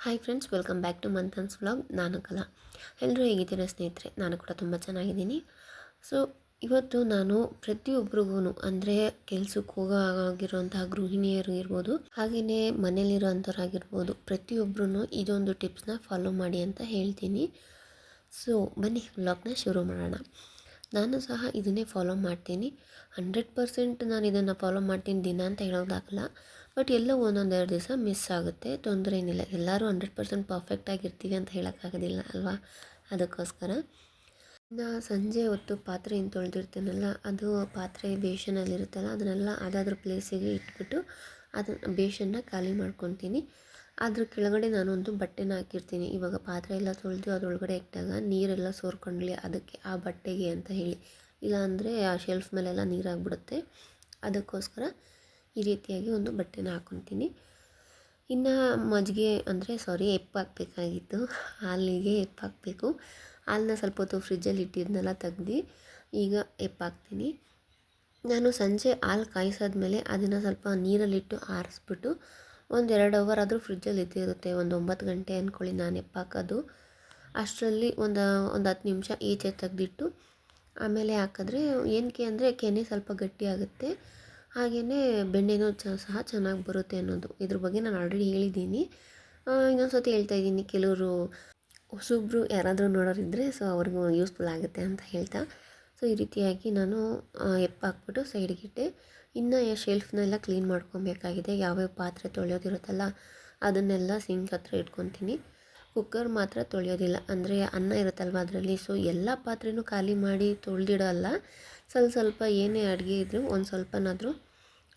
Hi friends, welcome back to Manthan's vlog. ನಾನು ಕಲಾ. ಎಲ್ಲರೂ ಹೇಗಿದ್ದೀರಾ ಸ್ನೇಹಿತರೆ? ನಾನು ಕೂಡ ತುಂಬ ಚೆನ್ನಾಗಿದ್ದೀನಿ. ಸೊ ಇವತ್ತು ನಾನು ಪ್ರತಿಯೊಬ್ಬರಿಗೂ ಅಂದರೆ ಕೆಲ್ಸಕ್ಕೆ ಹೋಗೋಗಿರುವಂತಹ ಗೃಹಿಣಿಯರು ಇರ್ಬೋದು, ಹಾಗೆಯೇ ಮನೇಲಿರೋಂಥವ್ರಾಗಿರ್ಬೋದು, ಪ್ರತಿಯೊಬ್ಬರೂ ಇದೊಂದು ಟಿಪ್ಸ್ನ ಫಾಲೋ ಮಾಡಿ ಅಂತ ಹೇಳ್ತೀನಿ. ಸೊ ಬನ್ನಿ ವ್ಲಾಗ್ನ ಶುರು ಮಾಡೋಣ. ನಾನು ಸಹ ಇದನ್ನೇ ಫಾಲೋ ಮಾಡ್ತೀನಿ. 100% ನಾನು ಇದನ್ನು ಫಾಲೋ ಮಾಡ್ತೀನಿ ದಿನ ಅಂತ ಹೇಳೋದಾಗಲ್ಲ. ಬಟ್ ಎಲ್ಲೋ ಒಂದೊಂದೆರಡು ದಿವಸ ಮಿಸ್ ಆಗುತ್ತೆ, ತೊಂದರೆ ಏನಿಲ್ಲ. ಎಲ್ಲರೂ 100% ಪರ್ಫೆಕ್ಟಾಗಿರ್ತೀವಿ ಅಂತ ಹೇಳೋಕ್ಕಾಗೋದಿಲ್ಲ ಅಲ್ವಾ? ಅದಕ್ಕೋಸ್ಕರ ಇನ್ನು ಸಂಜೆ ಹೊತ್ತು ಪಾತ್ರೆ ಏನು ತೊಳೆದಿರ್ತೀನಲ್ಲ, ಅದು ಪಾತ್ರೆ ಬೇಷನಲ್ಲಿರುತ್ತಲ್ಲ, ಅದನ್ನೆಲ್ಲ ಅದಾದ್ರ ಪ್ಲೇಸಿಗೆ ಇಟ್ಬಿಟ್ಟು ಅದನ್ನು ಬೇಷನ್ನ ಖಾಲಿ ಮಾಡ್ಕೊತೀನಿ. ಅದ್ರ ಕೆಳಗಡೆ ನಾನೊಂದು ಬಟ್ಟೆನ ಹಾಕಿರ್ತೀನಿ. ಇವಾಗ ಪಾತ್ರೆ ಎಲ್ಲ ತೊಳೆದು ಅದರೊಳಗಡೆ ಇಟ್ಟಾಗ ನೀರೆಲ್ಲ ಸೋರ್ಕೊಳ್ಳಿ ಅದಕ್ಕೆ, ಆ ಬಟ್ಟೆಗೆ ಅಂತ ಹೇಳಿ. ಇಲ್ಲಾಂದರೆ ಆ ಶೆಲ್ಫ್ ಮೇಲೆಲ್ಲ ನೀರಾಗ್ಬಿಡುತ್ತೆ. ಅದಕ್ಕೋಸ್ಕರ ಈ ರೀತಿಯಾಗಿ ಒಂದು ಬಟ್ಟೆನ ಹಾಕ್ಕೊತೀನಿ. ಇನ್ನು ಮಜ್ಜಿಗೆ ಎಪ್ಪಾಕಬೇಕಾಗಿತ್ತು. ಹಾಲಿಗೆ ಎಪ್ಪಾಕಬೇಕು. ಹಾಲನ್ನ ಸ್ವಲ್ಪ ಹೊತ್ತು ಫ್ರಿಜ್ಜಲ್ಲಿ ಇಟ್ಟಿದ್ನೆಲ್ಲ ತೆಗ್ದು ಈಗ ಎಪ್ಪಾಕ್ತೀನಿ. ನಾನು ಸಂಜೆ ಹಾಲು ಕಾಯಿಸಾದ್ಮೇಲೆ ಅದನ್ನು ಸ್ವಲ್ಪ ನೀರಲ್ಲಿಟ್ಟು ಆರಿಸ್ಬಿಟ್ಟು 1-2 ಅವರ್ ಆದರೂ ಫ್ರಿಜ್ಜಲ್ಲಿ ಇದ್ದಿರುತ್ತೆ. ಒಂದು 9 ಗಂಟೆ ಅಂದ್ಕೊಳ್ಳಿ ನಾನು ಎಪ್ಪಾಕೋದು. ಅಷ್ಟರಲ್ಲಿ ಒಂದು 10 ನಿಮಿಷ ಈಚೆ ತೆಗೆದಿಟ್ಟು ಆಮೇಲೆ ಹಾಕಿದ್ರೆ ಏನಕ್ಕೆ ಅಂದರೆ ಕೆನೆ ಸ್ವಲ್ಪ ಗಟ್ಟಿ ಆಗುತ್ತೆ, ಹಾಗೆಯೇ ಬೆಣ್ಣೆನೂ ಸಹ ಚೆನ್ನಾಗಿ ಬರುತ್ತೆ ಅನ್ನೋದು. ಇದ್ರ ಬಗ್ಗೆ ನಾನು ಆಲ್ರೆಡಿ ಹೇಳಿದ್ದೀನಿ. ಇನ್ನೊಂದು ಸತಿ ಹೇಳ್ತಾ ಇದ್ದೀನಿ, ಕೆಲವರು ಹೊಸಬ್ರು ಯಾರಾದರೂ ನೋಡೋರಿದ್ದರೆ ಸೊ ಅವ್ರಿಗೂ ಯೂಸ್ಫುಲ್ ಆಗುತ್ತೆ ಅಂತ ಹೇಳ್ತಾ. ಸೊ ಈ ರೀತಿಯಾಗಿ ನಾನು ಎಪ್ಪಾಕ್ಬಿಟ್ಟು ಸೈಡ್ಗಿಟ್ಟೆ. ಇನ್ನು ಶೆಲ್ಫ್ನೆಲ್ಲ ಕ್ಲೀನ್ ಮಾಡ್ಕೊಬೇಕಾಗಿದೆ. ಯಾವ್ಯಾವ ಪಾತ್ರೆ ತೊಳೆಯೋದಿರುತ್ತಲ್ಲ ಅದನ್ನೆಲ್ಲ ಸಿಂಕ್ ಹತ್ರ ಇಟ್ಕೊತೀನಿ. ಕುಕ್ಕರ್ ಮಾತ್ರ ತೊಳೆಯೋದಿಲ್ಲ, ಅಂದರೆ ಅನ್ನ ಇರುತ್ತಲ್ವ ಅದರಲ್ಲಿ. ಸೊ ಎಲ್ಲ ಪಾತ್ರೆನೂ ಖಾಲಿ ಮಾಡಿ ತೊಳೆದಿಡೋಲ್ಲ, ಸ್ವಲ್ಪ ಏನೇ ಅಡುಗೆ ಇದ್ದರೂ ಒಂದು ಸ್ವಲ್ಪನಾದರೂ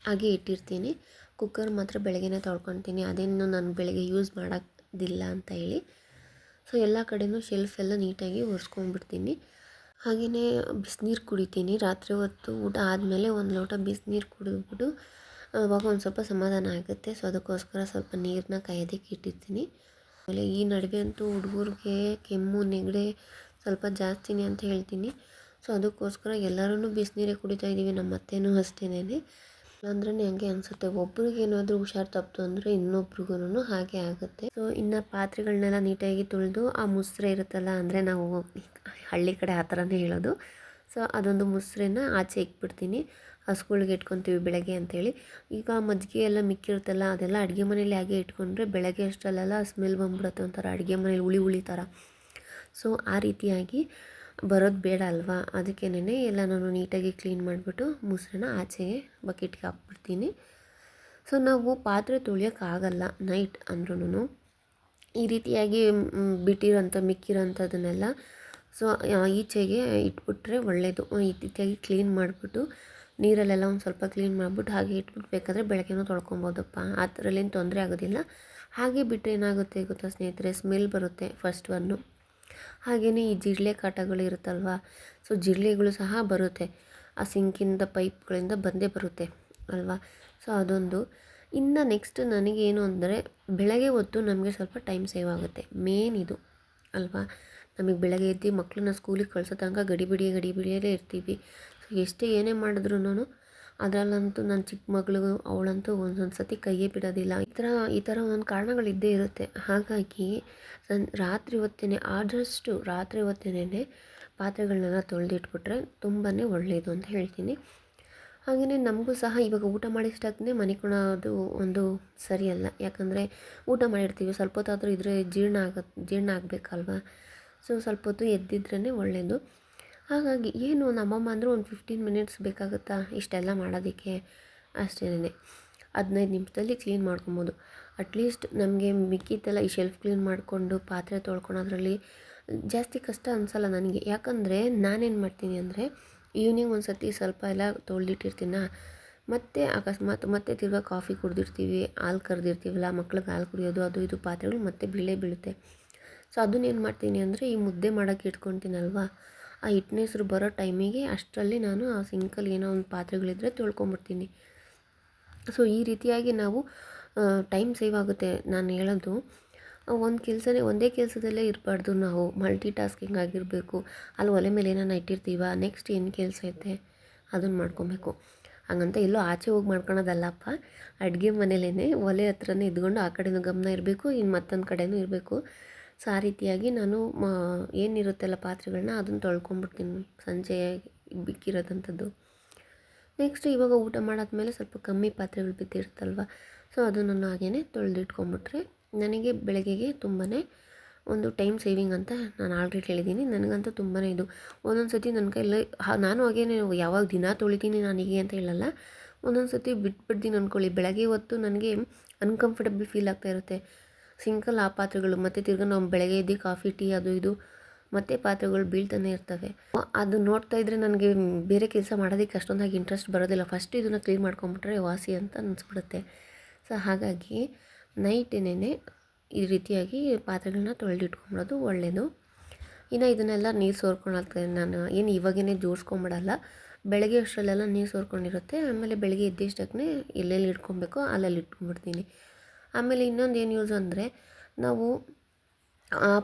ಹಾಗೆ ಇಟ್ಟಿರ್ತೀನಿ. ಕುಕ್ಕರ್ ಮಾತ್ರ ಬೆಳಗ್ಗೆನೇ ತೊಳ್ಕೊತೀನಿ, ಅದೇನು ನಾನು ಬೆಳಗ್ಗೆ ಯೂಸ್ ಮಾಡೋದಿಲ್ಲ ಅಂತ ಹೇಳಿ. ಸೊ ಎಲ್ಲ ಕಡೆಯೂ ಶೆಲ್ಫ್ ಎಲ್ಲ ನೀಟಾಗಿ ಒರೆಸ್ಕೊಂಡ್ಬಿಡ್ತೀನಿ. ಹಾಗೆಯೇ ಬಿಸಿನೀರು ಕುಡಿತೀನಿ. ರಾತ್ರಿ ಹೊತ್ತು ಊಟ ಆದಮೇಲೆ ಒಂದು ಲೋಟ ಬಿಸಿನೀರು ಕುಡಿದ್ಬಿಟ್ಟು ಅವಾಗ ಒಂದು ಸ್ವಲ್ಪ ಸಮಾಧಾನ ಆಗುತ್ತೆ. ಸೊ ಅದಕ್ಕೋಸ್ಕರ ಸ್ವಲ್ಪ ನೀರನ್ನ ಕಾಯೋದಕ್ಕೆ ಇಟ್ಟಿರ್ತೀನಿ. ಆಮೇಲೆ ಈ ನಡುವೆ ಅಂತೂ ಹುಡುಗರಿಗೆ ಕೆಮ್ಮು ನೆಗಡಿ ಸ್ವಲ್ಪ ಜಾಸ್ತಿನೇ ಅಂತ ಹೇಳ್ತೀನಿ. ಸೊ ಅದಕ್ಕೋಸ್ಕರ ಎಲ್ಲರೂ ಬಿಸಿನೀರೇ ಕುಡಿತಾ ಇದ್ದೀವಿ. ನಮ್ಮ ಅತ್ತೆನೂ ಅಷ್ಟೇನೆ. ಇಲ್ಲಾಂದ್ರೆ ಹಂಗೆ ಅನಿಸುತ್ತೆ, ಒಬ್ರಿಗೆ ಏನಾದರೂ ಹುಷಾರು ತಪ್ಪಿತು ಅಂದರೆ ಇನ್ನೊಬ್ರಿಗೂ ಹಾಗೆ ಆಗುತ್ತೆ. ಸೊ ಇನ್ನು ಪಾತ್ರೆಗಳನ್ನೆಲ್ಲ ನೀಟಾಗಿ ತೊಳೆದು ಆ ಮುಸ್ರೆ ಇರುತ್ತಲ್ಲ, ಅಂದರೆ ನಾವು ಹಳ್ಳಿ ಕಡೆ ಆ ಥರನೇ ಹೇಳೋದು. ಸೊ ಅದೊಂದು ಮುಸ್ರೆನ ಆಚೆ ಇಕ್ಬಿಡ್ತೀನಿ. ಹಸುಗಳ್ಗೆ ಇಟ್ಕೊತೀವಿ ಬೆಳಗ್ಗೆ ಅಂಥೇಳಿ. ಈಗ ಮಜ್ಜಿಗೆ ಎಲ್ಲ ಮಿಕ್ಕಿರುತ್ತಲ್ಲ ಅದೆಲ್ಲ ಅಡುಗೆ ಮನೇಲಿ ಹಾಗೆ ಇಟ್ಕೊಂಡ್ರೆ ಬೆಳಗ್ಗೆ ಅಷ್ಟರಲ್ಲೆಲ್ಲ ಸ್ಮೆಲ್ ಬಂದ್ಬಿಡುತ್ತೆ, ಒಂಥರ ಅಡುಗೆ ಮನೇಲಿ ಹುಳಿ ಥರ. ಸೊ ಆ ರೀತಿಯಾಗಿ ಬರೋದು ಬೇಡ ಅಲ್ವಾ? ಅದಕ್ಕೇನೆ ಎಲ್ಲ ನಾನು ನೀಟಾಗಿ ಕ್ಲೀನ್ ಮಾಡಿಬಿಟ್ಟು ಮುಸ್ರೆನ ಆಚೆಗೆ ಬಕೆಟ್ಗೆ ಹಾಕ್ಬಿಡ್ತೀನಿ. ಸೊ ನಾವು ಪಾತ್ರೆ ತೊಳೆಯೋಕ್ಕಾಗಲ್ಲ ನೈಟ್ ಅಂದ್ರೂ ಈ ರೀತಿಯಾಗಿ ಮಿಕ್ಕಿರೋಂಥದ್ದನ್ನೆಲ್ಲ ಸೊ ಈಚೆಗೆ ಇಟ್ಬಿಟ್ರೆ ಒಳ್ಳೆಯದು. ಈ ರೀತಿಯಾಗಿ ಕ್ಲೀನ್ ಮಾಡಿಬಿಟ್ಟು ನೀರಲ್ಲೆಲ್ಲ ಒಂದು ಸ್ವಲ್ಪ ಕ್ಲೀನ್ ಮಾಡಿಬಿಟ್ಟು ಹಾಗೆ ಇಟ್ಬಿಟ್ಟು ಬೇಕಾದರೆ ಬೆಳಗ್ಗೆನೂ ತೊಳ್ಕೊಬೋದಪ್ಪ, ಆ ಥರಲ್ಲೇನು ತೊಂದರೆ ಆಗೋದಿಲ್ಲ. ಹಾಗೆ ಬಿಟ್ಟರೆ ಏನಾಗುತ್ತೆ ಗೊತ್ತಾ ಸ್ನೇಹಿತರೆ, ಸ್ಮೆಲ್ ಬರುತ್ತೆ ಫಸ್ಟ್ ಒನ್ನು. ಹಾಗೆಯೇ ಈ ಜಿರಳೆ ಕಾಟಗಳು ಇರುತ್ತಲ್ವ, ಸೊ ಜಿರಳೆಗಳು ಸಹ ಬರುತ್ತೆ, ಆ ಸಿಂಕಿಂದ ಪೈಪ್ಗಳಿಂದ ಬಂದೇ ಬರುತ್ತೆ ಅಲ್ವಾ? ಸೊ ಅದೊಂದು. ಇನ್ನು ನೆಕ್ಸ್ಟ್ ನನಗೇನು ಅಂದರೆ ಬೆಳಗ್ಗೆ ಹೊತ್ತು ನಮಗೆ ಸ್ವಲ್ಪ ಟೈಮ್ ಸೇವ್ ಆಗುತ್ತೆ, ಮೇನ್ ಇದು ಅಲ್ವಾ? ನಮಗೆ ಬೆಳಗ್ಗೆ ಎದ್ದು ಮಕ್ಕಳನ್ನ ಸ್ಕೂಲಿಗೆ ಕಳ್ಸೋ ತನಕ ಗಡಿಬಿಡಿಯಲ್ಲೇ ಇರ್ತೀವಿ. ಸೊ ಎಷ್ಟೇ ಏನೇ ಮಾಡಿದ್ರೂ ಅದರಲ್ಲಂತೂ ನನ್ನ ಚಿಕ್ಕ ಮಗಳು ಅವಳಂತೂ ಒಂದೊಂದು ಸತಿ ಕೈಯೇ ಬಿಡೋದಿಲ್ಲ. ಈ ಥರ ಒಂದೊಂದು ಕಾರಣಗಳಿದ್ದೇ ಇರುತ್ತೆ. ಹಾಗಾಗಿ ರಾತ್ರಿ ಹೊತ್ತೇ ಆದಷ್ಟು ರಾತ್ರಿ ಹೊತ್ತೇನೆ ಪಾತ್ರೆಗಳನ್ನೆಲ್ಲ ತೊಳೆದಿಟ್ಬಿಟ್ರೆ ತುಂಬಾ ಒಳ್ಳೆಯದು ಅಂತ ಹೇಳ್ತೀನಿ. ಹಾಗೆಯೇ ನಮಗೂ ಸಹ ಇವಾಗ ಊಟ ಮಾಡಿಷ್ಟೇ ಮನೆ ಕೊಡೋದು ಒಂದು ಸರಿಯಲ್ಲ. ಯಾಕಂದರೆ ಊಟ ಮಾಡಿರ್ತೀವಿ, ಸ್ವಲ್ಪ ಹೊತ್ತಾದರೂ ಇದ್ರೆ ಜೀರ್ಣ ಆಗಬೇಕಲ್ವ? ಸೊ ಸ್ವಲ್ಪ ಹೊತ್ತು ಎದ್ದಿದ್ರೇ ಒಳ್ಳೆಯದು. ಹಾಗಾಗಿ ಏನು ನಮ್ಮಮ್ಮ ಅಂದರೂ ಒಂದು 15 ಮಿನಿಟ್ಸ್ ಬೇಕಾಗುತ್ತಾ ಇಷ್ಟೆಲ್ಲ ಮಾಡೋದಕ್ಕೆ? ಅಷ್ಟೇನೆ 15 ನಿಮಿಷದಲ್ಲಿ ಕ್ಲೀನ್ ಮಾಡ್ಕೊಬೋದು. ಅಟ್ಲೀಸ್ಟ್ ನಮಗೆ ಮಿಕ್ಕಿದ್ದೆಲ್ಲ ಈ ಶೆಲ್ಫ್ ಕ್ಲೀನ್ ಮಾಡಿಕೊಂಡು ಪಾತ್ರೆ ತೊಳ್ಕೊಳೋದ್ರಲ್ಲಿ ಜಾಸ್ತಿ ಕಷ್ಟ ಅನಿಸಲ್ಲ ನನಗೆ. ಯಾಕಂದರೆ ನಾನೇನು ಮಾಡ್ತೀನಿ ಅಂದರೆ ಈವ್ನಿಂಗ್ ಒಂದು ಸತಿ ಸ್ವಲ್ಪ ಎಲ್ಲ ತೊಳೆದಿಟ್ಟಿರ್ತೀನ, ಮತ್ತು ಅಕಸ್ಮಾತ್ ಮತ್ತೆ ತಿರ್ಗಾ ಕಾಫಿ ಕುಡಿದಿರ್ತೀವಿ, ಹಾಲು ಕರೆದಿರ್ತೀವಲ್ಲ, ಮಕ್ಳಿಗೆ ಹಾಲು ಕುಡಿಯೋದು ಅದು ಇದು ಪಾತ್ರೆಗಳು ಮತ್ತೆ ಬೀಳುತ್ತೆ. ಸೊ ಅದನ್ನೇನು ಮಾಡ್ತೀನಿ ಅಂದರೆ ಈ ಮುದ್ದೆ ಮಾಡೋಕ್ಕೆ ಇಟ್ಕೊತೀನಲ್ವ, ಆ ಹಿಟ್ಟಿನೆಸ್ರು ಬರೋ ಟೈಮಿಗೆ ಅಷ್ಟರಲ್ಲಿ ನಾನು ಆ ಸಿಂಕಲ್ಲಿ ಏನೋ ಒಂದು ಪಾತ್ರೆಗಳಿದ್ದರೆ ತೊಳ್ಕೊಂಬಿಡ್ತೀನಿ. ಸೊ ಈ ರೀತಿಯಾಗಿ ನಾವು ಟೈಮ್ ಸೇವ್ ಆಗುತ್ತೆ. ನಾನು ಹೇಳೋದು ಒಂದೇ ಕೆಲಸದಲ್ಲೇ ಇರಬಾರ್ದು, ನಾವು ಮಲ್ಟಿ ಟಾಸ್ಕಿಂಗ್ ಆಗಿರಬೇಕು. ಅಲ್ಲಿ ಒಲೆ ಮೇಲೆ ಏನಾನ ಇಟ್ಟಿರ್ತೀವ, ನೆಕ್ಸ್ಟ್ ಏನು ಕೆಲಸ ಐತೆ ಅದನ್ನು ಮಾಡ್ಕೊಬೇಕು. ಹಾಗಂತ ಎಲ್ಲೋ ಆಚೆ ಹೋಗಿ ಮಾಡ್ಕೊಳೋದಲ್ಲಪ್ಪ, ಅಡುಗೆ ಮನೇಲೇ ಒಲೆ ಹತ್ರನೇ ಇದ್ಕೊಂಡು ಆ ಕಡೆನೂ ಗಮನ ಇರಬೇಕು, ಇನ್ನು ಮತ್ತೊಂದು ಕಡೆನೂ ಇರಬೇಕು. ಸೊ ಆ ರೀತಿಯಾಗಿ ನಾನು ಏನಿರುತ್ತೆಲ್ಲ ಪಾತ್ರೆಗಳನ್ನ ಅದನ್ನು ತೊಳ್ಕೊಂಬಿಡ್ತೀನಿ ಸಂಜೆ ಬಿಕ್ಕಿರೋದಂಥದ್ದು. ನೆಕ್ಸ್ಟ್ ಇವಾಗ ಊಟ ಮಾಡಾದ್ಮೇಲೆ ಸ್ವಲ್ಪ ಕಮ್ಮಿ ಪಾತ್ರೆಗಳು ಬಿದ್ದಿರುತ್ತಲ್ವ, ಸೊ ಅದನ್ನು ಹಾಗೇ ತೊಳೆದಿಟ್ಕೊಂಬಿಟ್ರೆ ನನಗೆ ಬೆಳಗ್ಗೆಗೆ ತುಂಬಾ ಒಂದು ಟೈಮ್ ಸೇವಿಂಗ್ ಅಂತ ನಾನು ಆಲ್ರೆಡಿ ಹೇಳಿದ್ದೀನಿ. ನನಗಂತೂ ತುಂಬಾ ಇದು ಒಂದೊಂದು ಸತಿ ನನ್ನ ಕೈಯಲ್ಲಿ ನಾನು ಹಾಗೇನೆ ಯಾವಾಗ ದಿನ ತೊಳಿತೀನಿ ನನಗೆ ಅಂತ ಹೇಳಲ್ಲ, ಒಂದೊಂದು ಸತಿ ಬಿಟ್ಬಿಡ್ತೀನಿ ಅಂದ್ಕೊಳ್ಳಿ. ಬೆಳಗ್ಗೆ ಹೊತ್ತು ನನಗೆ ಅನ್ಕಂಫರ್ಟಬಲ್ ಫೀಲ್ ಆಗ್ತಾ ಇರುತ್ತೆ. ಸಿಂಕಲ್ಲಿ ಆ ಪಾತ್ರೆಗಳು ಮತ್ತು ತಿರ್ಗಿ ನಾವು ಬೆಳಗ್ಗೆ ಎದ್ದು ಕಾಫಿ ಟೀ ಅದು ಇದು ಮತ್ತು ಪಾತ್ರೆಗಳು ಬೀಳ್ತಾನೆ ಇರ್ತವೆ. ಅದು ನೋಡ್ತಾ ಇದ್ದರೆ ನನಗೆ ಬೇರೆ ಕೆಲಸ ಮಾಡೋದಕ್ಕೆ ಅಷ್ಟೊಂದಾಗಿ ಇಂಟ್ರೆಸ್ಟ್ ಬರೋದಿಲ್ಲ. ಫಸ್ಟ್ ಇದನ್ನು ಕ್ಲೀನ್ ಮಾಡ್ಕೊಂಬಿಟ್ರೆ ವಾಸಿ ಅಂತ ಅನಿಸ್ಬಿಡುತ್ತೆ. ಸೊ ಹಾಗಾಗಿ ನೈಟೇನೆ ಈ ರೀತಿಯಾಗಿ ಪಾತ್ರೆಗಳನ್ನ ತೊಳೆದಿಟ್ಕೊಂಬಿಡೋದು ಒಳ್ಳೆಯದು. ಇನ್ನು ಇದನ್ನೆಲ್ಲ ನೀರು ಸೋರ್ಕೊಳ್ಳೋಕ್ಕೆ ನಾನು ಏನು ಇವಾಗೇ ಜೋಡಿಸ್ಕೊಂಬಿಡಲ್ಲ, ಬೆಳಗ್ಗೆ ಅಷ್ಟರಲ್ಲೆಲ್ಲ ನೀರು ಸೋರ್ಕೊಂಡಿರುತ್ತೆ. ಆಮೇಲೆ ಬೆಳಗ್ಗೆ ಎದ್ದಿಷ್ಟಕ್ಕೇ ಎಲ್ಲೆಲ್ಲಿ ಇಟ್ಕೊಬೇಕೋ ಅಲ್ಲಲ್ಲಿ ಇಟ್ಕೊಂಡ್ಬಿಡ್ತೀನಿ. ಆಮೇಲೆ ಇನ್ನೊಂದು ಏನು ಯೂಸ್ ಅಂದರೆ, ನಾವು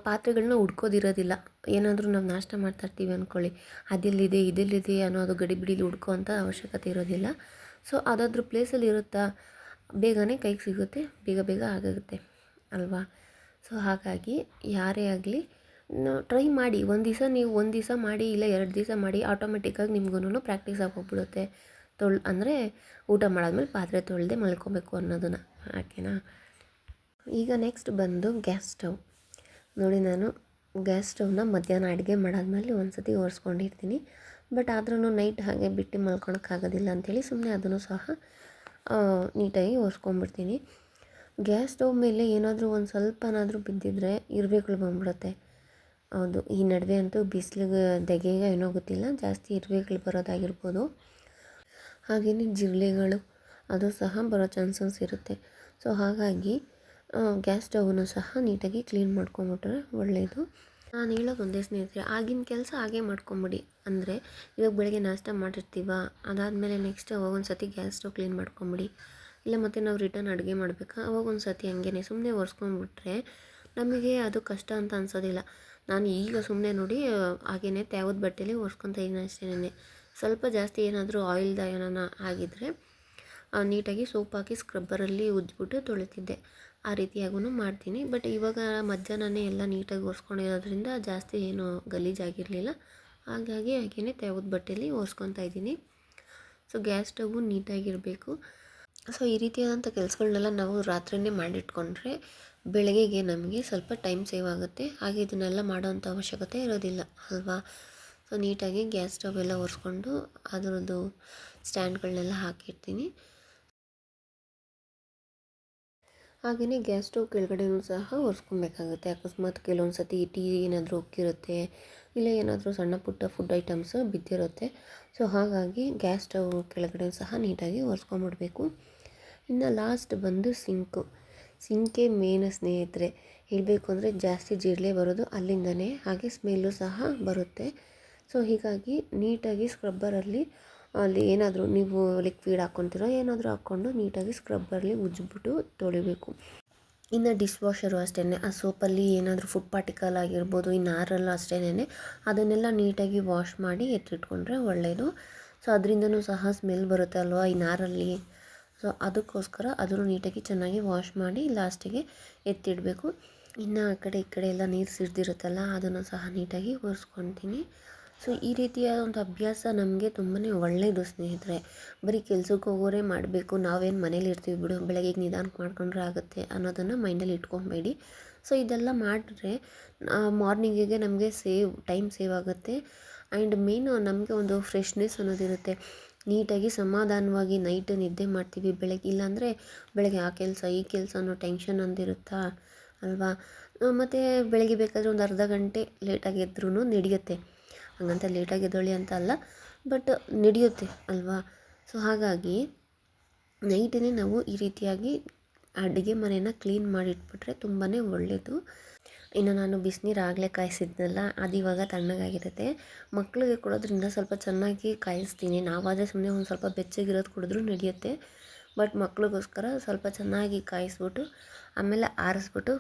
ಪಾತ್ರೆಗಳನ್ನ ಹುಡ್ಕೋದಿರೋದಿಲ್ಲ. ಏನಾದರೂ ನಾವು ನಾಷ್ಟ ಮಾಡ್ತಾಯಿರ್ತೀವಿ ಅಂದ್ಕೊಳ್ಳಿ, ಅದೆಲ್ಲಿದೆ ಇದೆಲ್ಲಿದೆ ಅನ್ನೋದು ಗಡಿಬಿಡಿಲಿ ಹುಡ್ಕೋ ಅಂಥ ಅವಶ್ಯಕತೆ ಇರೋದಿಲ್ಲ. ಸೊ ಅದಾದ್ರ ಪ್ಲೇಸಲ್ಲಿ ಇರುತ್ತಾ, ಬೇಗನೆ ಕೈಗೆ ಸಿಗುತ್ತೆ, ಬೇಗ ಬೇಗ ಆಗುತ್ತೆ ಅಲ್ವಾ. ಸೊ ಹಾಗಾಗಿ ಯಾರೇ ಆಗಲಿ ಟ್ರೈ ಮಾಡಿ. ಒಂದು ದಿವಸ ಮಾಡಿ, ಇಲ್ಲ 2 ದಿವಸ ಮಾಡಿ, ಆಟೋಮೆಟಿಕ್ಕಾಗಿ ನಿಮ್ಗೂ ಪ್ರಾಕ್ಟೀಸ್ ಆಗೋಗ್ಬಿಡುತ್ತೆ. ಅಂದರೆ ಊಟ ಮಾಡಾದ್ಮೇಲೆ ಪಾತ್ರೆ ತೊಳೆದೇ ಮಲ್ಕೋಬೇಕು ಅನ್ನೋದನ್ನು, ಓಕೆನಾ. ಈಗ ನೆಕ್ಸ್ಟ್ ಬಂದು ಗ್ಯಾಸ್ ಸ್ಟವ್. ನೋಡಿ, ನಾನು ಗ್ಯಾಸ್ ಸ್ಟವ್ನ ಮಧ್ಯಾಹ್ನ ಅಡುಗೆ ಮಾಡಾದ್ಮೇಲೆ ಒಂದು ಸತಿ ಒರೆಸ್ಕೊಂಡಿರ್ತೀನಿ. ಬಟ್ ಆದ್ರೂ ನೈಟ್ ಹಾಗೆ ಬಿಟ್ಟು ಮಲ್ಕೊಳಕ್ಕಾಗೋದಿಲ್ಲ ಅಂಥೇಳಿ ಸುಮ್ಮನೆ ಅದನ್ನು ಸಹ ನೀಟಾಗಿ ಒರೆಸ್ಕೊಂಡ್ಬಿಡ್ತೀನಿ. ಗ್ಯಾಸ್ ಸ್ಟವ್ ಮೇಲೆ ಏನಾದರೂ ಒಂದು ಸ್ವಲ್ಪನಾದರೂ ಬಿದ್ದಿದ್ರೆ ಇರುವೆಗಳು ಬಂದ್ಬಿಡುತ್ತೆ. ಹೌದು, ಈ ನಡುವೆ ಅಂತೂ ಬಿಸಿಲಿಗೆ ಧಗೆಗೆ ಏನೋ ಗೊತ್ತಿಲ್ಲ, ಜಾಸ್ತಿ ಇರುವೆಗಳು ಬರೋದಾಗಿರ್ಬೋದು. ಹಾಗೆಯೇ ಜಿರಳೆಗಳು ಅದು ಸಹ ಬರೋ ಚಾನ್ಸಸ್ ಇರುತ್ತೆ. ಸೊ ಹಾಗಾಗಿ ಗ್ಯಾಸ್ ಸ್ಟವನ್ನು ಸಹ ನೀಟಾಗಿ ಕ್ಲೀನ್ ಮಾಡ್ಕೊಂಬಿಟ್ರೆ ಒಳ್ಳೆಯದು. ನಾನು ಹೇಳೋದು ಒಂದೇ ಸ್ನೇಹಿತರೆ, ಆಗಿನ ಕೆಲಸ ಹಾಗೆ ಮಾಡ್ಕೊಂಬಿಡಿ. ಅಂದರೆ ಇವಾಗ ಬೆಳಗ್ಗೆ ನಾಷ್ಟ ಮಾಡಿರ್ತೀವ, ಅದಾದಮೇಲೆ ನೆಕ್ಸ್ಟ್ ಅವಾಗೊಂದು ಸತಿ ಗ್ಯಾಸ್ ಸ್ಟವ್ ಕ್ಲೀನ್ ಮಾಡ್ಕೊಂಬಿಡಿ. ಇಲ್ಲ ಮತ್ತು ನಾವು ರಿಟರ್ನ್ ಅಡುಗೆ ಮಾಡಬೇಕಾ, ಅವಾಗೊಂದು ಸತಿ ಹಂಗೇ ಸುಮ್ಮನೆ ಒರೆಸ್ಕೊಂಡ್ಬಿಟ್ರೆ ನಮಗೆ ಅದು ಕಷ್ಟ ಅಂತ ಅನ್ಸೋದಿಲ್ಲ. ನಾನು ಈಗ ಸುಮ್ಮನೆ ನೋಡಿ ಹಾಗೇ ತ್ಯಾವದ ಬಟ್ಟೆಲಿ ಒರೆಸ್ಕೊತಾ ಇದ್ದೀನಿ ಅಷ್ಟೇನೆ. ಸ್ವಲ್ಪ ಜಾಸ್ತಿ ಏನಾದರೂ ಆಯಿಲ್ದ ಏನಾನ ಆಗಿದ್ದರೆ ನೀಟಾಗಿ ಸೋಪ್ ಹಾಕಿ ಸ್ಕ್ರಬ್ಬರಲ್ಲಿ ಉಜ್ಜಿಬಿಟ್ಟು ತೊಳಿತಿದ್ದೆ. ಆ ರೀತಿಯಾಗೂ ಮಾಡ್ತೀನಿ. ಬಟ್ ಇವಾಗ ಮಧ್ಯಾಹ್ನನೇ ಎಲ್ಲ ನೀಟಾಗಿ ಒರೆಸ್ಕೊಂಡಿರೋದ್ರಿಂದ ಜಾಸ್ತಿ ಏನು ಗಲೀಜಾಗಿರಲಿಲ್ಲ. ಹಾಗಾಗಿ ಹಾಗೇ ತ್ಯಾವದ ಬಟ್ಟೆಯಲ್ಲಿ ಒರೆಸ್ಕೊತಾ ಇದ್ದೀನಿ. ಸೊ ಗ್ಯಾಸ್ ಸ್ಟವ್ವು ನೀಟಾಗಿರಬೇಕು. ಸೊ ಈ ರೀತಿಯಾದಂಥ ಕೆಲಸಗಳನ್ನೆಲ್ಲ ನಾವು ರಾತ್ರಿಯೇ ಮಾಡಿಟ್ಕೊಂಡ್ರೆ ಬೆಳಗ್ಗೆಗೆ ನಮಗೆ ಸ್ವಲ್ಪ ಟೈಮ್ ಸೇವ್ ಆಗುತ್ತೆ. ಹಾಗೆ ಇದನ್ನೆಲ್ಲ ಮಾಡೋವಂಥ ಅವಶ್ಯಕತೆ ಇರೋದಿಲ್ಲ ಅಲ್ವಾ. ಸೊ ನೀಟಾಗಿ ಗ್ಯಾಸ್ ಸ್ಟವ್ ಎಲ್ಲ ಒರೆಸ್ಕೊಂಡು ಅದರದ್ದು ಸ್ಟ್ಯಾಂಡ್ಗಳನ್ನೆಲ್ಲ ಹಾಕಿರ್ತೀನಿ. ಹಾಗೆಯೇ ಗ್ಯಾಸ್ ಸ್ಟವ್ ಕೆಳಗಡೆನೂ ಸಹ ಒರೆಸ್ಕೊಬೇಕಾಗುತ್ತೆ. ಅಕಸ್ಮಾತ್ ಕೆಲವೊಂದು ಸತಿ ಟೀ ಏನಾದರೂ ಉಕ್ಕಿರುತ್ತೆ, ಇಲ್ಲ ಏನಾದರೂ ಸಣ್ಣ ಪುಟ್ಟ ಫುಡ್ ಐಟಮ್ಸ್ ಬಿದ್ದಿರುತ್ತೆ. ಸೊ ಹಾಗಾಗಿ ಗ್ಯಾಸ್ ಸ್ಟವ್ ಕೆಳಗಡೆ ಸಹ ನೀಟಾಗಿ ಒರೆಸ್ಕೊಂಬಿಡ್ಬೇಕು. ಇನ್ನು ಲಾಸ್ಟ್ ಬಂದು ಸಿಂಕೇ ಮೇನ್ ಸ್ನೇಹಿತರೆ. ಹೇಳಬೇಕು ಅಂದರೆ ಜಾಸ್ತಿ ಜಿರಳೆ ಬರೋದು ಅಲ್ಲಿಂದನೇ, ಹಾಗೆ ಸ್ಮೆಲ್ಲು ಸಹ ಬರುತ್ತೆ. ಸೊ ಹೀಗಾಗಿ ನೀಟಾಗಿ ಸ್ಕ್ರಬ್ಬರಲ್ಲಿ ಅಲ್ಲಿ ಏನಾದರೂ ನೀವು ಲಿಕ್ವಿಡ್ ಹಾಕ್ಕೊತಿರೋ ಏನಾದರೂ ಹಾಕ್ಕೊಂಡು ನೀಟಾಗಿ ಸ್ಕ್ರಬ್ಬರಲ್ಲಿ ಉಜ್ಜಿಬಿಟ್ಟು ತೊಳಿಬೇಕು. ಇನ್ನು ಡಿಶ್ ವಾಷರು ಅಷ್ಟೇ, ಆ ಸೋಪಲ್ಲಿ ಏನಾದರೂ ಫುಡ್ ಪಾರ್ಟಿಕಲ್ ಆಗಿರ್ಬೋದು, ಈ ನಾರಲ್ಲೂ ಅಷ್ಟೇನೆ ಅದನ್ನೆಲ್ಲ ನೀಟಾಗಿ ವಾಶ್ ಮಾಡಿ ಎತ್ತಿಟ್ಕೊಂಡ್ರೆ ಒಳ್ಳೆಯದು. ಸೊ ಅದರಿಂದನೂ ಸಹ ಸ್ಮೆಲ್ ಬರುತ್ತೆ ಅಲ್ವಾ ಈ ನಾರಲ್ಲಿ. ಸೊ ಅದಕ್ಕೋಸ್ಕರ ಅದನ್ನು ನೀಟಾಗಿ ಚೆನ್ನಾಗಿ ವಾಶ್ ಮಾಡಿ ಲಾಸ್ಟಿಗೆ ಎತ್ತಿಡಬೇಕು. ಇನ್ನು ಆ ಕಡೆ ಈ ಕಡೆ ಎಲ್ಲ ನೀರು ಸಿಡ್ದಿರುತ್ತಲ್ಲ ಅದನ್ನು ಸಹ ನೀಟಾಗಿ ಒರೆಸ್ಕೊತೀನಿ. ಸೊ ಈ ರೀತಿಯ ಒಂದು ಅಭ್ಯಾಸ ನಮಗೆ ತುಂಬಾ ಒಳ್ಳೆಯದು ಸ್ನೇಹಿತರೆ. ಬರೀ ಕೆಲ್ಸಕ್ಕೆ ಹೋಗೋರೇ ಮಾಡಬೇಕು, ನಾವೇನು ಮನೇಲಿ ಇರ್ತೀವಿ ಬಿಡು, ಬೆಳಗ್ಗೆ ನಿಧಾನಕ್ಕೆ ಮಾಡ್ಕೊಂಡ್ರೆ ಆಗುತ್ತೆ ಅನ್ನೋದನ್ನು ಮೈಂಡಲ್ಲಿ ಇಟ್ಕೊಬೇಡಿ. ಸೊ ಇದೆಲ್ಲ ಮಾಡಿದ್ರೆ ಮಾರ್ನಿಂಗಿಗೆ ನಮಗೆ ಟೈಮ್ ಸೇವ್ ಆಗುತ್ತೆ. ಆ್ಯಂಡ್ ಮೇಯ್ನು ನಮಗೆ ಒಂದು ಫ್ರೆಶ್ನೆಸ್ ಅನ್ನೋದಿರುತ್ತೆ. ನೀಟಾಗಿ ಸಮಾಧಾನವಾಗಿ ನೈಟ್ ನಿದ್ದೆ ಮಾಡ್ತೀವಿ. ಬೆಳಗ್ಗೆ ಇಲ್ಲಾಂದರೆ ಬೆಳಗ್ಗೆ ಆ ಕೆಲಸ ಈ ಕೆಲಸ ಅನ್ನೋ ಟೆನ್ಷನ್ ಒಂದಿರುತ್ತಾ ಅಲ್ವಾ. ಮತ್ತು ಬೆಳಗ್ಗೆ ಬೇಕಾದರೆ ಒಂದು ಅರ್ಧ ಗಂಟೆ ಲೇಟಾಗಿ ಎದ್ರೂ ನಡೆಯುತ್ತೆ. ಹಂಗಂತ ಲೇಟಾಗಿ ಎದ್ದೇಳಿ ಅಂತ ಅಲ್ಲ, ಬಟ್ ನಡೆಯುತ್ತೆ ಅಲ್ವಾ. ಸೊ ಹಾಗಾಗಿ ನೈಟೇ ನಾವು ಈ ರೀತಿಯಾಗಿ ಅಡುಗೆ ಮನೆಯನ್ನು ಕ್ಲೀನ್ ಮಾಡಿಟ್ಬಿಟ್ರೆ ತುಂಬಾ ಒಳ್ಳೆಯದು. ಇನ್ನು ನಾನು ಬಿಸಿನೀರು ಆಗಲೇ ಕಾಯಿಸಿದ್ನಲ್ಲ, ಅದು ಇವಾಗ ತಣ್ಣಗಾಗಿರುತ್ತೆ. ಮಕ್ಕಳಿಗೆ ಕೊಡೋದ್ರಿಂದ ಸ್ವಲ್ಪ ಚೆನ್ನಾಗಿ ಕಾಯಿಸ್ತೀನಿ. ನಾವಾದರೆ ಸುಮ್ಮನೆ ಒಂದು ಸ್ವಲ್ಪ ಬೆಚ್ಚಗಿರೋದು ಕುಡಿದ್ರೂ ನಡೆಯುತ್ತೆ. ಬಟ್ ಮಕ್ಳಿಗೋಸ್ಕರ ಸ್ವಲ್ಪ ಚೆನ್ನಾಗಿ ಕಾಯಿಸ್ಬಿಟ್ಟು ಆಮೇಲೆ ಆರಿಸ್ಬಿಟ್ಟು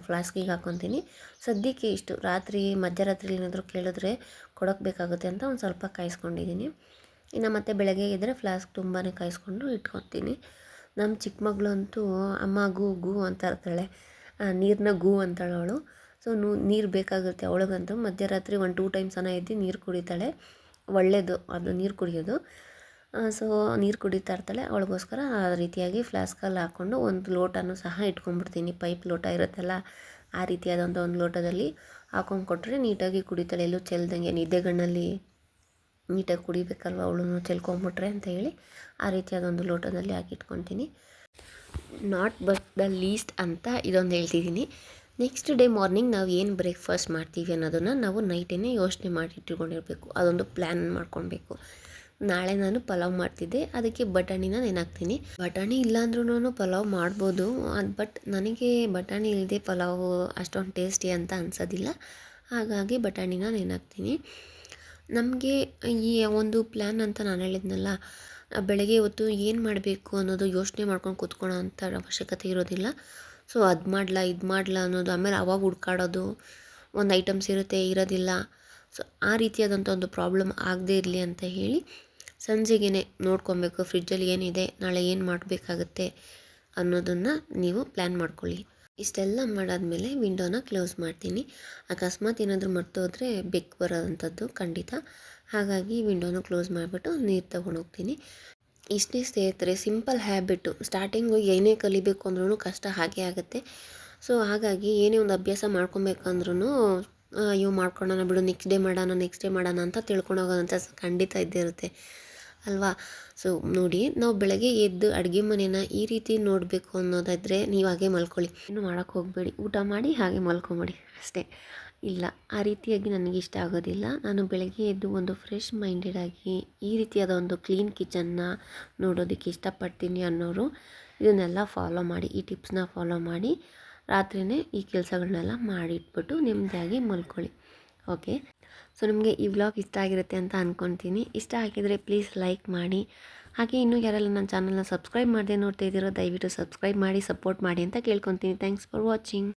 ಫ್ಲಾಸ್ಕಿಗೆ ಹಾಕ್ಕೊತೀನಿ. ಸದ್ಯಕ್ಕೆ ಇಷ್ಟು ರಾತ್ರಿ ಮಧ್ಯರಾತ್ರಿ ಏನಾದರೂ ಕೇಳಿದ್ರೆ ಕೊಡೋಕ್ಕೆ ಬೇಕಾಗುತ್ತೆ ಅಂತ ಒಂದು ಸ್ವಲ್ಪ ಕಾಯಿಸ್ಕೊಂಡಿದ್ದೀನಿ. ಇನ್ನು ಮತ್ತೆ ಬೆಳಗ್ಗೆ ಎದ್ದರೆ ಫ್ಲಾಸ್ಕ್ ತುಂಬಾ ಕಾಯಿಸ್ಕೊಂಡು ಇಟ್ಕೊತೀನಿ. ನಮ್ಮ ಚಿಕ್ಕ ಮಗಳು ಅಂತೂ ಅಮ್ಮ ಗು ಗು ಅಂತ ಇರ್ತಾಳೆ, ನೀರನ್ನ ಗು ಅಂತಾಳೆ ಅವಳು. ಸೊ ನೀರು ಬೇಕಾಗುತ್ತೆ ಅವಳಿಗಂತೂ. ಮಧ್ಯರಾತ್ರಿ 1-2 ಟೈಮ್ಸನ ಎದ್ದು ನೀರು ಕುಡಿತಾಳೆ. ಒಳ್ಳೆಯದು ಅದು ನೀರು ಕುಡಿಯೋದು. ಸೊ ನೀರು ಕುಡಿತಾ ಇರ್ತಾಳೆ. ಅವಳಿಗೋಸ್ಕರ ಆ ರೀತಿಯಾಗಿ ಫ್ಲಾಸ್ಕಲ್ಲಿ ಹಾಕ್ಕೊಂಡು ಒಂದು ಲೋಟನೂ ಸಹ ಇಟ್ಕೊಂಡ್ಬಿಡ್ತೀನಿ. ಪೈಪ್ ಲೋಟ ಇರುತ್ತಲ್ಲ, ಆ ರೀತಿಯಾದಂಥ ಒಂದು ಲೋಟದಲ್ಲಿ ಹಾಕೊಂಡು ಕೊಟ್ಟರೆ ನೀಟಾಗಿ ಕುಡಿತಾಳೆ, ಎಲ್ಲೂ ಚೆಲ್ದಂಗೆ. ನಿದ್ದೆಗಣ್ಣಲ್ಲಿ ನೀಟಾಗಿ ಕುಡಿಬೇಕಲ್ವ ಅವಳು, ಚೆಲ್ಕೊಂಬಿಟ್ರೆ ಅಂತ ಹೇಳಿ ಆ ರೀತಿಯಾದೊಂದು ಲೋಟದಲ್ಲಿ ಹಾಕಿಟ್ಕೊತೀನಿ. ನಾಟ್ ಬಟ್ ದ ಲೀಸ್ಟ್ ಅಂತ ಇದೊಂದು ಹೇಳ್ತಿದ್ದೀನಿ. ನೆಕ್ಸ್ಟ್ ಡೇ ಮಾರ್ನಿಂಗ್ ನಾವು ಏನು ಬ್ರೇಕ್ಫಾಸ್ಟ್ ಮಾಡ್ತೀವಿ ಅನ್ನೋದನ್ನು ನಾವು ನೈಟೇ ಯೋಚನೆ ಮಾಡಿ ಇಟ್ಕೊಂಡಿರಬೇಕು. ಅದೊಂದು ಪ್ಲ್ಯಾನ್ ಮಾಡ್ಕೊಳ್ಬೇಕು. ನಾಳೆ ನಾನು ಪಲಾವ್ ಮಾಡ್ತಿದ್ದೆ, ಅದಕ್ಕೆ ಬಟಾಣಿನ ನೆನಾಕ್ತೀನಿ. ಬಟಾಣಿ ಇಲ್ಲಾಂದ್ರೂ ಪಲಾವ್ ಮಾಡ್ಬೋದು, ಬಟ್ ನನಗೆ ಬಟಾಣಿ ಇಲ್ಲದೆ ಪಲಾವು ಅಷ್ಟೊಂದು ಟೇಸ್ಟಿ ಅಂತ ಅನ್ಸೋದಿಲ್ಲ. ಹಾಗಾಗಿ ಬಟಾಣಿನ ನೆನಾಕ್ತೀನಿ. ನಮಗೆ ಈ ಒಂದು ಪ್ಲ್ಯಾನ್ ಅಂತ ನಾನು ಹೇಳಿದ್ನಲ್ಲ, ಬೆಳಗ್ಗೆ ಹೊತ್ತು ಏನು ಮಾಡಬೇಕು ಅನ್ನೋದು ಯೋಚನೆ ಮಾಡ್ಕೊಂಡು ಕೂತ್ಕೊಳ್ಳೋ ಅಂಥ ಅವಶ್ಯಕತೆ ಇರೋದಿಲ್ಲ. ಸೊ ಅದು ಮಾಡಲಾ ಇದು ಮಾಡಲಾ ಅನ್ನೋದು, ಆಮೇಲೆ ಅವಾಗ ಹುಡ್ಕಾಡೋದು, ಒಂದು ಐಟಮ್ಸ್ ಇರುತ್ತೆ ಇರೋದಿಲ್ಲ. ಸೊ ಆ ರೀತಿಯಾದಂಥ ಒಂದು ಪ್ರಾಬ್ಲಮ್ ಆಗದೇ ಇರಲಿ ಅಂತ ಹೇಳಿ ಸಂಜೆಗೇ ನೋಡ್ಕೊಬೇಕು ಫ್ರಿಜ್ಜಲ್ಲಿ ಏನಿದೆ, ನಾಳೆ ಏನು ಮಾಡಬೇಕಾಗತ್ತೆ ಅನ್ನೋದನ್ನು ನೀವು ಪ್ಲ್ಯಾನ್ ಮಾಡ್ಕೊಳ್ಳಿ. ಇಷ್ಟೆಲ್ಲ ಮಾಡಾದಮೇಲೆ ವಿಂಡೋನ ಕ್ಲೋಸ್ ಮಾಡ್ತೀನಿ. ಅಕಸ್ಮಾತ್ ಏನಾದರೂ ಮರ್ತೋದ್ರೆ ಬೆಕ್ಕು ಬರೋವಂಥದ್ದು ಖಂಡಿತ. ಹಾಗಾಗಿ ವಿಂಡೋನ ಕ್ಲೋಸ್ ಮಾಡಿಬಿಟ್ಟು ನೀರು ತೊಗೊಂಡೋಗ್ತೀನಿ. ಇಷ್ಟೇ ಸ್ನೇಹಿತರೆ, ಸಿಂಪಲ್ ಹ್ಯಾಬಿಟ್ಟು. ಸ್ಟಾರ್ಟಿಂಗು ಏನೇ ಕಲಿಬೇಕು ಅಂದ್ರೂ ಕಷ್ಟ ಹಾಗೇ ಆಗುತ್ತೆ. ಸೊ ಹಾಗಾಗಿ ಏನೇ ಒಂದು ಅಭ್ಯಾಸ ಮಾಡ್ಕೊಬೇಕಂದ್ರೂ ಅಯ್ಯೋ ಮಾಡ್ಕೊಳ್ಳೋಣ ಬಿಡು, ನೆಕ್ಸ್ಟ್ ಡೇ ಮಾಡೋಣ ಅಂತ ತಿಳ್ಕೊಂಡೋಗೋದಂಥ ಖಂಡಿತ ಇದ್ದೇ ಇರುತ್ತೆ ಅಲ್ವಾ. ಸೊ ನೋಡಿ, ನಾವು ಬೆಳಗ್ಗೆ ಎದ್ದು ಅಡುಗೆ ಮನೇನ ಈ ರೀತಿ ನೋಡಬೇಕು ಅನ್ನೋದಾದರೆ ನೀವು ಹಾಗೆ ಮಲ್ಕೊಳ್ಳಿ, ಏನು ಮಾಡೋಕ್ಕೆ ಹೋಗಬೇಡಿ. ಊಟ ಮಾಡಿ ಹಾಗೆ ಮಲ್ಕೊಂಬಿಡಿ ಅಷ್ಟೇ. ಇಲ್ಲ, ಆ ರೀತಿಯಾಗಿ ನನಗೆ ಇಷ್ಟ ಆಗೋದಿಲ್ಲ. ನಾನು ಬೆಳಗ್ಗೆ ಎದ್ದು ಒಂದು ಫ್ರೆಶ್ ಮೈಂಡೆಡಾಗಿ ಈ ರೀತಿಯಾದ ಒಂದು ಕ್ಲೀನ್ ಕಿಚನ್ನ ನೋಡೋದಕ್ಕೆ ಇಷ್ಟಪಡ್ತೀನಿ ಅನ್ನೋರು ಇದನ್ನೆಲ್ಲ ಫಾಲೋ ಮಾಡಿ, ಈ ಟಿಪ್ಸ್ನ ಫಾಲೋ ಮಾಡಿ ರಾತ್ರಿಯೇ ಈ ಕೆಲಸಗಳನ್ನೆಲ್ಲ ಮಾಡಿಟ್ಬಿಟ್ಟು ನೆಮ್ಮದಿಯಾಗಿ ಮಲ್ಕೊಳ್ಳಿ. ಓಕೆ, ಸೊ ನಿಮಗೆ ಈ ವ್ಲಾಗ್ ಇಷ್ಟ ಆಗಿರುತ್ತೆ ಅಂತ ಅಂದ್ಕೊತೀನಿ. ಇಷ್ಟ ಆಗಿದರೆ ಪ್ಲೀಸ್ ಲೈಕ್ ಮಾಡಿ. ಹಾಗೆ ಇನ್ನೂ ಯಾರೆಲ್ಲ ನನ್ನ ಚಾನಲ್ನ ಸಬ್ಸ್ಕ್ರೈಬ್ ಮಾಡದೆ ನೋಡ್ತಾ ಇದ್ದೀರೋ ದಯವಿಟ್ಟು ಸಬ್ಸ್ಕ್ರೈಬ್ ಮಾಡಿ, ಸಪೋರ್ಟ್ ಮಾಡಿ ಅಂತ ಕೇಳ್ಕೊತೀನಿ. Thanks for watching.